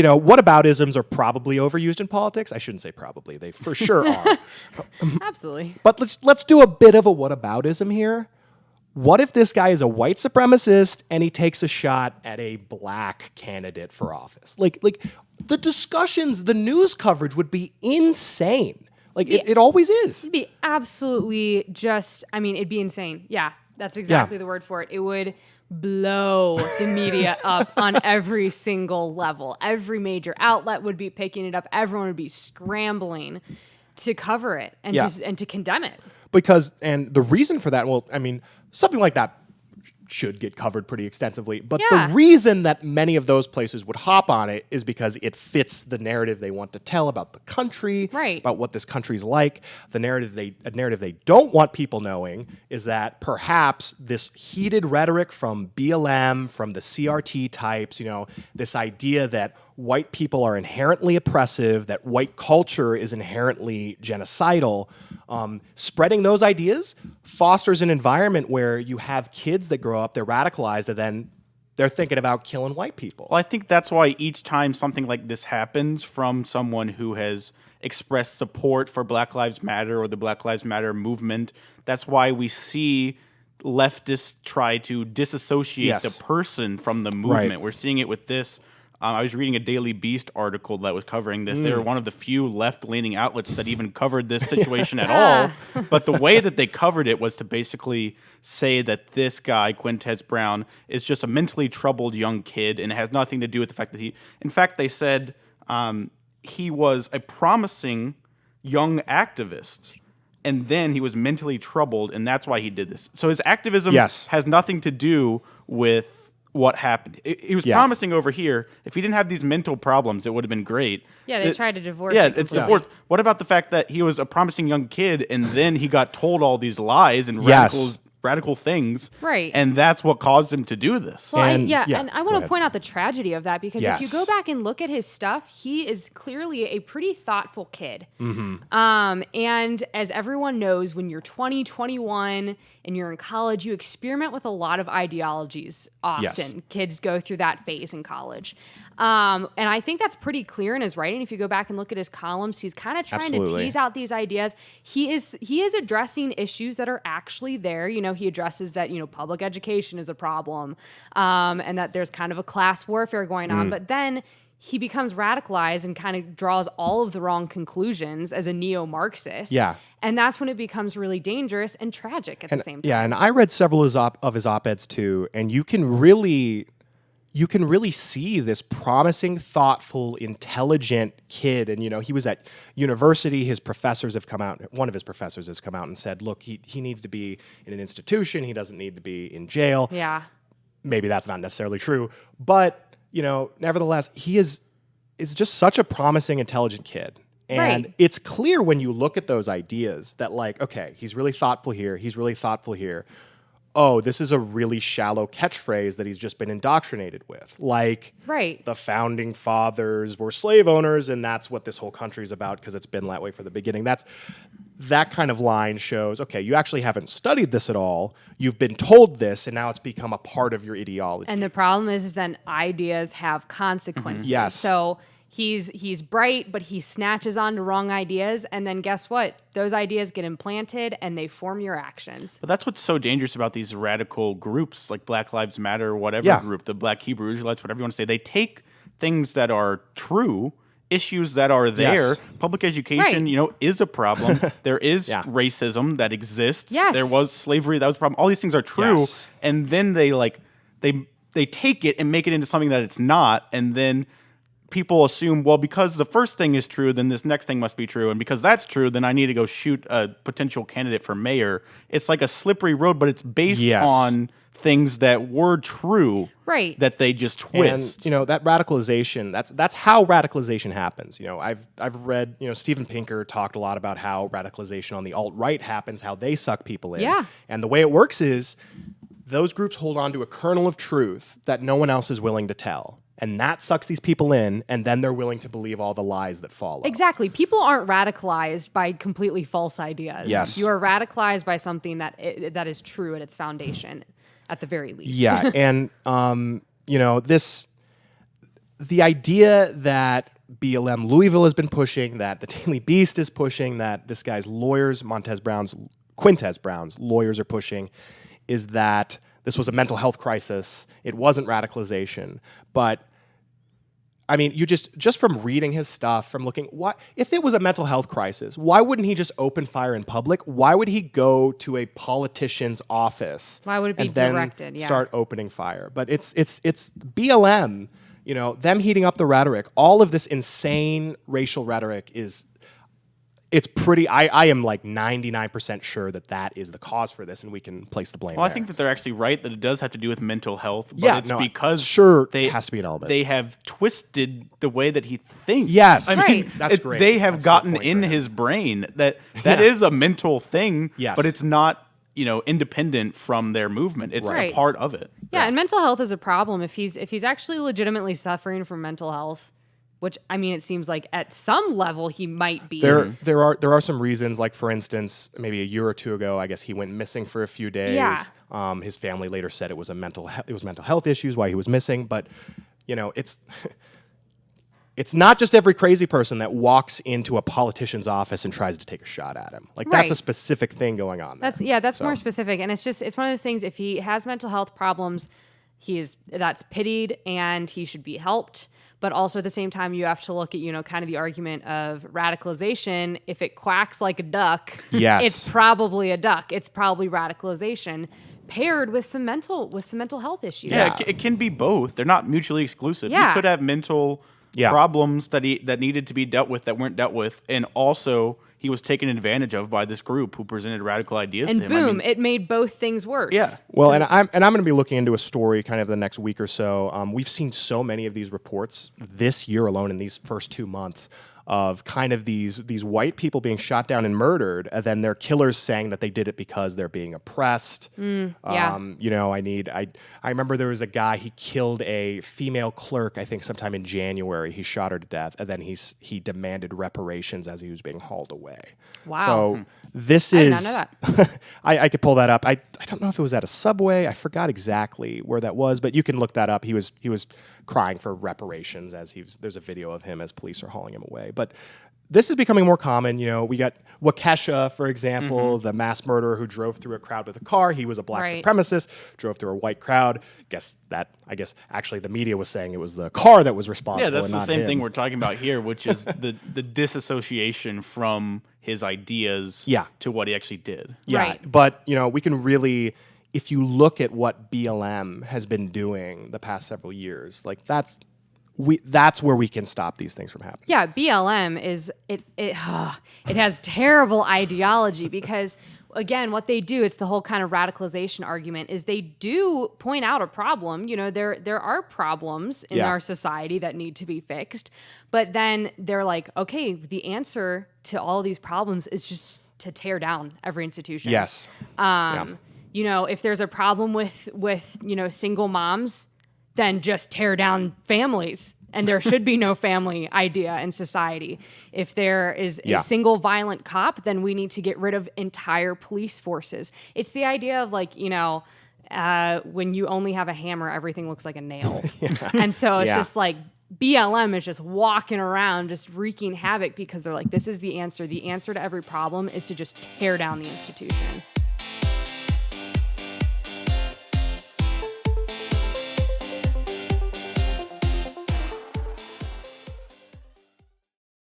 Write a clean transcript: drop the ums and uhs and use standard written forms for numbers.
whataboutisms are probably overused in politics. I shouldn't say probably; they for sure are. Absolutely. But let's do a bit of a whataboutism here. What if this guy is a white supremacist and he takes a shot at a black candidate for office? Like the discussions, the news coverage would be insane. Like it always is. It'd be absolutely it'd be insane. Yeah, that's exactly the word for it. It would blow the media up on every single level. Every major outlet would be picking it up. Everyone would be scrambling to cover it and to condemn it. And the reason for that, something like that should get covered pretty extensively. But the reason that many of those places would hop on it is because it fits the narrative they want to tell about the country, about what this country's like. A narrative they don't want people knowing is that perhaps this heated rhetoric from BLM, from the CRT types, this idea that white people are inherently oppressive, that white culture is inherently genocidal, spreading those ideas fosters an environment where you have kids that grow up, they're radicalized, and then they're thinking about killing white people. Well, I think that's why each time something like this happens from someone who has expressed support for Black Lives Matter or the Black Lives Matter movement, that's why we see leftists try to disassociate the person from the movement. Right. We're seeing it with this. I was reading a Daily Beast article that was covering this. They were one of the few left-leaning outlets that even covered this situation at all. But the way that they covered it was to basically say that this guy, Quintez Brown, is just a mentally troubled young kid, and it has nothing to do with the fact that in fact, they said he was a promising young activist, and then he was mentally troubled, and that's why he did this. So his activism has nothing to do with what happened. He was promising over here. If he didn't have these mental problems, it would have been great. Yeah, they tried to divorce him. Yeah, it's divorce. What about the fact that he was a promising young kid and then he got told all these lies and radical things. Right. And that's what caused him to do this. Well, and I want to point out the tragedy of that because if you go back and look at his stuff, he is clearly a pretty thoughtful kid. And as everyone knows, when you're 20, 21, and you're in college, you experiment with a lot of ideologies often. Kids go through that phase in college. And I think that's pretty clear in his writing. If you go back and look at his columns, he's kind of trying to tease out these ideas. He is addressing issues that are actually there. He addresses that, public education is a problem, and that there's kind of a class warfare going on. But then he becomes radicalized and kind of draws all of the wrong conclusions as a neo-Marxist. Yeah. And that's when it becomes really dangerous and tragic at the same time. Yeah, and I read several of his op-eds too, and you can really see this promising, thoughtful, intelligent kid. And, he was at university. His professors have come out. One of his professors has come out and said, look, he needs to be in an institution. He doesn't need to be in jail. Yeah. Maybe that's not necessarily true. But, nevertheless, he is just such a promising, intelligent kid. And it's clear when you look at those ideas that, okay, he's really thoughtful here. He's really thoughtful here. Oh, this is a really shallow catchphrase that he's just been indoctrinated with. The founding fathers were slave owners, and that's what this whole country is about because it's been that way from the beginning. That kind of line shows, okay, you actually haven't studied this at all. You've been told this, and now it's become a part of your ideology. And the problem is then ideas have consequences. Yes. So he's bright, but he snatches on to wrong ideas, and then guess what? Those ideas get implanted, and they form your actions. But that's what's so dangerous about these radical groups, like Black Lives Matter or whatever group, the Black Hebrew Israelites, whatever you want to say. They take things that are true, issues that are there. Public education, is a problem. There is racism that exists. Yes. There was slavery. That was a problem. All these things are true. Yes. And then they take it and make it into something that it's not. And then people assume, well, because the first thing is true, then this next thing must be true. And because that's true, then I need to go shoot a potential candidate for mayor. It's like a slippery road, but it's based on things that were true that they just twist. And, that radicalization, that's how radicalization happens. I've read, Steven Pinker talked a lot about how radicalization on the alt-right happens, how they suck people in. Yeah. And the way it works is those groups hold on to a kernel of truth that no one else is willing to tell. And that sucks these people in, and then they're willing to believe all the lies that follow. Exactly. People aren't radicalized by completely false ideas. Yes. You are radicalized by something that is true at its foundation, at the very least. Yeah, and, the idea that BLM Louisville has been pushing, that the Daily Beast is pushing, that this guy's lawyers, Quintez Brown's lawyers are pushing, is that this was a mental health crisis. It wasn't radicalization. But I mean, you just from reading his stuff, from looking, if it was a mental health crisis, why wouldn't he just open fire in public? Why would he go to a politician's office? Why would it be and then directed? Yeah. Start opening fire. But it's BLM, them heating up the rhetoric. All of this insane racial rhetoric it's pretty. I am like 99% sure that is the cause for this, and we can place the blame. Well, there. I think that they're actually right that it does have to do with mental health. But it's because it has to be an element. They have twisted the way that he thinks. Yes, I mean, that's great. They have gotten in his brain that is a mental thing. Yes. But it's not independent from their movement. It's a part of it. Yeah, and mental health is a problem if he's actually legitimately suffering from mental health. Which, I mean, it seems like at some level he might be. There are some reasons, like for instance, maybe a year or two ago, I guess he went missing for a few days. Yeah. His family later said it was mental health issues why he was missing. But it's not just every crazy person that walks into a politician's office and tries to take a shot at him. Like that's a specific thing going on there. That's more specific, and it's one of those things. If he has mental health problems, that's pitied and he should be helped. But also at the same time, you have to look at, kind of the argument of radicalization. If it quacks like a duck, it's probably a duck. It's probably radicalization paired with some mental health issues. Yeah, it can be both. They're not mutually exclusive. Yeah. You could have mental problems that needed to be dealt with that weren't dealt with, and also he was taken advantage of by this group who presented radical ideas to him. And boom, it made both things worse. Yeah. Well, and I'm going to be looking into a story kind of the next week or so. We've seen so many of these reports this year alone in these first 2 months of kind of these white people being shot down and murdered, and then their killers saying that they did it because they're being oppressed. I remember there was a guy, he killed a female clerk, I think sometime in January. He shot her to death, and then he demanded reparations as he was being hauled away. Wow. So this is... I did not know that. I could pull that up. I don't know if it was at a Subway. I forgot exactly where that was, but you can look that up. He was crying for reparations there's a video of him as police are hauling him away. But this is becoming more common. We got Waukesha, for example, the mass murderer who drove through a crowd with a car. He was a black supremacist, drove through a white crowd. I guess actually the media was saying it was the car that was responsible. Yeah, that's and the not same him. thing we're talking about here, which is the disassociation from his ideas to what he actually did. Yeah, Right. But we can really, if you look at what BLM has been doing the past several years, like that's where we can stop these things from happening. Yeah, BLM is it has terrible ideology because again, what they do, it's the whole kind of radicalization argument, is they do point out a problem. There are problems in our society that need to be fixed, but then they're like, okay, the answer to all these problems is just to tear down every institution. Yes. If there's a problem with single moms, then just tear down families. And there should be no family idea in society. If there is a single violent cop, then we need to get rid of entire police forces. It's the idea of when you only have a hammer, everything looks like a nail. And so it's just like BLM is just walking around just wreaking havoc because they're like, this is the answer. The answer to every problem is to just tear down the institution.